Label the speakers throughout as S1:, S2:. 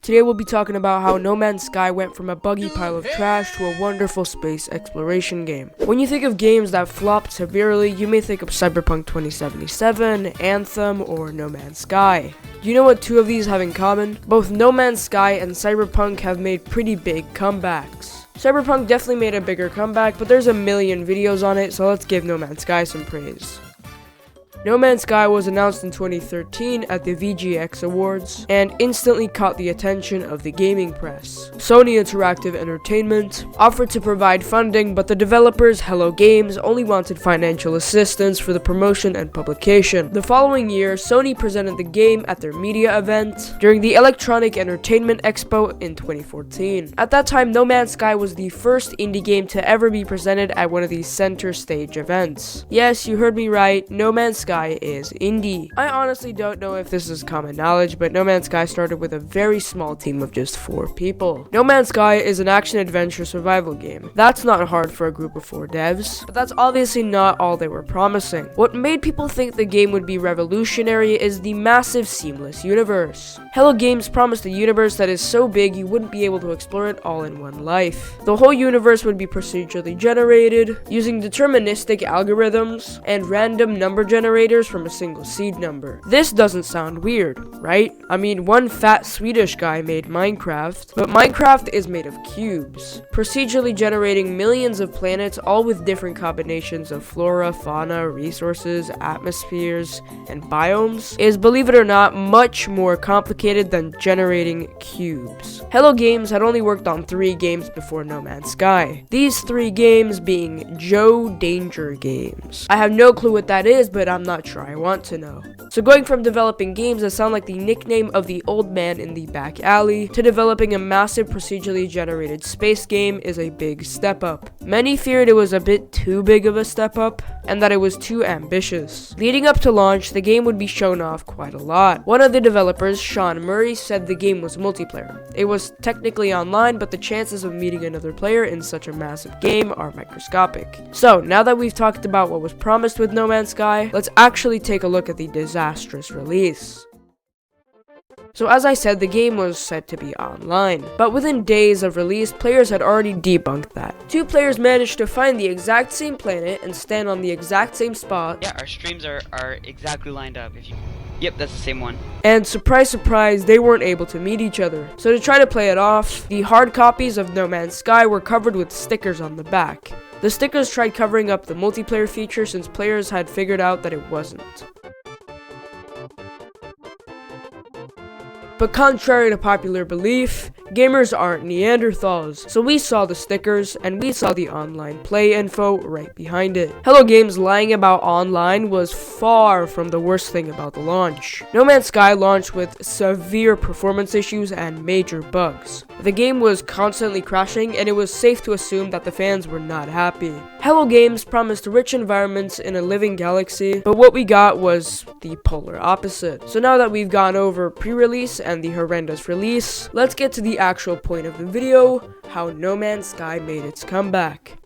S1: Today we'll be talking about how No Man's Sky went from a buggy pile of trash to a wonderful space exploration game. When you think of games that flopped severely, you may think of Cyberpunk 2077, Anthem, or No Man's Sky. Do you know what two of these have in common? Both No Man's Sky and Cyberpunk have made pretty big comebacks. Cyberpunk definitely made a bigger comeback, but there's a million videos on it, so let's give No Man's Sky some praise. No Man's Sky was announced in 2013 at the VGX Awards and instantly caught the attention of the gaming press. Sony Interactive Entertainment offered to provide funding, but the developers, Hello Games, only wanted financial assistance for the promotion and publication. The following year, Sony presented the game at their media event during the Electronic Entertainment Expo in 2014. At that time, No Man's Sky was the first indie game to ever be presented at one of these center stage events. Yes, you heard me right, No Man's Sky is indie. I honestly don't know if this is common knowledge, but No Man's Sky started with a very small team of just 4 people. No Man's Sky is an action-adventure survival game. That's not hard for a group of 4 devs, but that's obviously not all they were promising. What made people think the game would be revolutionary is the massive seamless universe. Hello Games promised a universe that is so big you wouldn't be able to explore it all in one life. The whole universe would be procedurally generated, using deterministic algorithms and random number generators from a single seed number. This doesn't sound weird, right? I mean, one fat Swedish guy made Minecraft, but Minecraft is made of cubes, procedurally generating millions of planets, all with different combinations of flora, fauna, resources, atmospheres, and biomes, is, believe it or not, much more complicated than generating cubes. Hello Games had only worked on 3 games before No Man's Sky. These 3 games being Joe Danger Games. I have no clue what that is, but I'm not sure I want to know. So going from developing games that sound like the nickname of the old man in the back alley to developing a massive procedurally generated space game is a big step up. Many feared it was a bit too big of a step up and that it was too ambitious. Leading up to launch, the game would be shown off quite a lot. One of the developers, Sean Murray, said the game was multiplayer. It was technically online, but the chances of meeting another player in such a massive game are microscopic. So now that we've talked about what was promised with No Man's Sky, let's actually take a look at the disastrous release. So as I said, the game was said to be online, but within days of release, players had already debunked that. 2 players managed to find the exact same planet and stand on the exact same spot.
S2: Yeah, our streams are exactly lined up. Yep, that's the same one.
S1: And surprise, surprise, they weren't able to meet each other. So to try to play it off, the hard copies of No Man's Sky were covered with stickers on the back. The stickers tried covering up the multiplayer feature since players had figured out that it wasn't. But contrary to popular belief, gamers aren't Neanderthals, so we saw the stickers and we saw the online play info right behind it. Hello Games lying about online was far from the worst thing about the launch. No Man's Sky launched with severe performance issues and major bugs. The game was constantly crashing and it was safe to assume that the fans were not happy. Hello Games promised rich environments in a living galaxy, but what we got was the polar opposite. So now that we've gone over pre-release and the horrendous release, let's get to the actual point of the video, how No Man's Sky made its comeback.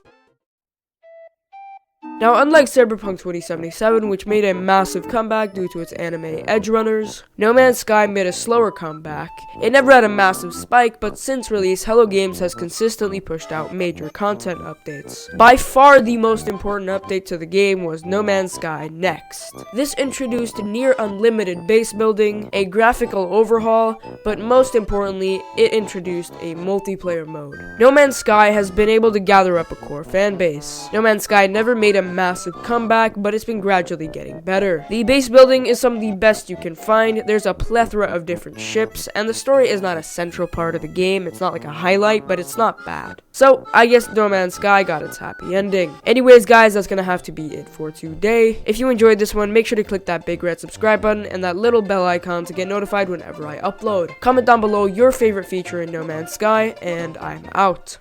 S1: Now, unlike Cyberpunk 2077, which made a massive comeback due to its anime edgerunners, No Man's Sky made a slower comeback. It never had a massive spike, but since release, Hello Games has consistently pushed out major content updates. By far the most important update to the game was No Man's Sky Next. This introduced near unlimited base building, a graphical overhaul, but most importantly, it introduced a multiplayer mode. No Man's Sky has been able to gather up a core fan base. No Man's Sky never made a massive comeback, but it's been gradually getting better. The base building is some of the best you can find. There's a plethora of different ships, and the story is not a central part of the game. It's not like a highlight, but it's not bad. So, I guess No Man's Sky got its happy ending. Anyways, guys, that's gonna have to be it for today. If you enjoyed this one, make sure to click that big red subscribe button and that little bell icon to get notified whenever I upload. Comment down below your favorite feature in No Man's Sky, and I'm out.